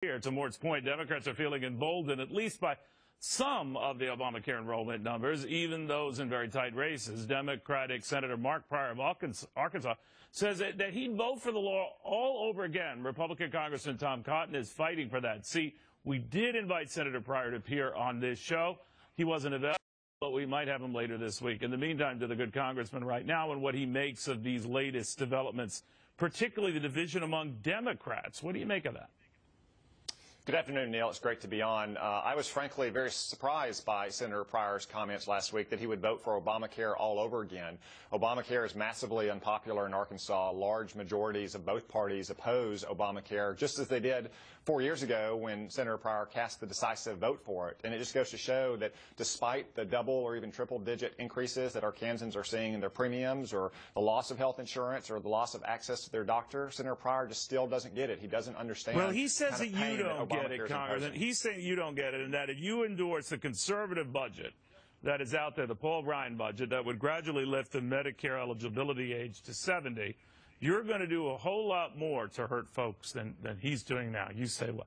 Here, to Mort's point, Democrats are feeling emboldened, at least by some of the Obamacare enrollment numbers, even those in very tight races. Democratic Senator Mark Pryor of Arkansas says that he'd vote for the law all over again. Republican Congressman Tom Cotton is fighting for that seat. We did invite Senator Pryor to appear on this show. He wasn't available, but we might have him later this week. In the meantime, to the good congressman right now and what he makes of these latest developments, particularly the division among Democrats. What do you make of that? Good afternoon, Neil. It's great to be on. I was frankly very surprised by Senator Pryor's comments last week that he would vote for Obamacare all over again. Obamacare is massively unpopular in Arkansas. Large majorities of both parties oppose Obamacare, just as they did 4 years ago when Senator Pryor cast the decisive vote for it. And it just goes to show that despite the double or even triple-digit increases that Arkansans are seeing in their premiums, or the loss of health insurance, or the loss of access to their doctor, Senator Pryor just still doesn't get it. He doesn't understand. Well, he says that you don't get it, Congressman. He's saying you don't get it, and that if you endorse the conservative budget that is out there, the Paul Ryan budget, that would gradually lift the Medicare eligibility age to 70, you're going to do a whole lot more to hurt folks than he's doing now. You say what?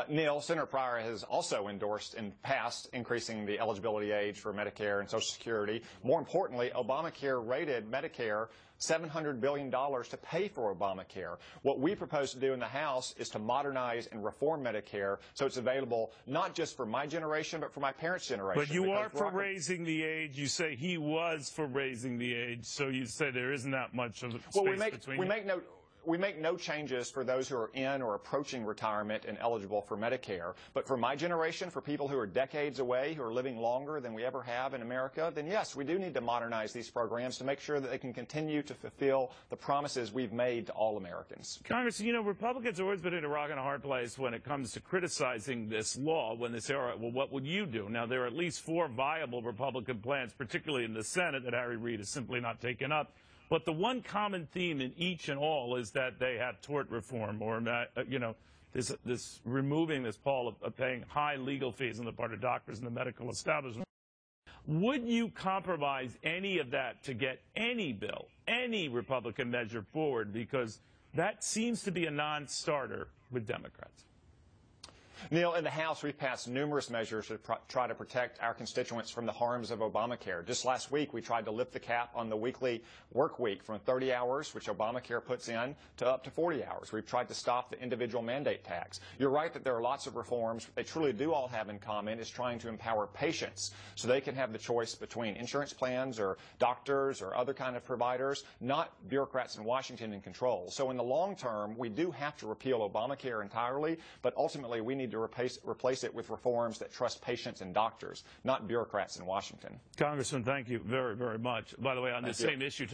Neil, Senator Pryor has also endorsed in past increasing the eligibility age for Medicare and Social Security. More importantly, Obamacare rated Medicare $700 billion to pay for Obamacare. What we propose to do in the House is to modernize and reform Medicare so it's available not just for my generation, but for my parents' generation. But you are for raising the age. You say he was for raising the age, so you say there isn't that much of a space between you. We make no changes for those who are in or approaching retirement and eligible for Medicare. But for my generation, for people who are decades away, who are living longer than we ever have in America, then yes, we do need to modernize these programs to make sure that they can continue to fulfill the promises we've made to all Americans. Congressman, you know, Republicans have always been in a rock and a hard place when it comes to criticizing this law, when they say, all right, well, what would you do? Now, there are at least 4 viable Republican plans, particularly in the Senate, that Harry Reid has simply not taken up. But the one common theme in each and all is that they have tort reform, or, you know, this removing this pall of paying high legal fees on the part of doctors in the medical establishment. Would you compromise any of that to get any bill, any Republican measure forward? Because that seems to be a non-starter with Democrats. Neil, in the House, we've passed numerous measures to try to protect our constituents from the harms of Obamacare. Just last week, we tried to lift the cap on the weekly work week from 30 hours, which Obamacare puts in, to up to 40 hours. We've tried to stop the individual mandate tax. You're right that there are lots of reforms. They truly do all have in common is trying to empower patients so they can have the choice between insurance plans or doctors or other kind of providers, not bureaucrats in Washington in control. So in the long term, we do have to repeal Obamacare entirely, but ultimately we need to replace it with reforms that trust patients and doctors, not bureaucrats in Washington. Congressman, thank you very, very much. By the way, on this same issue today,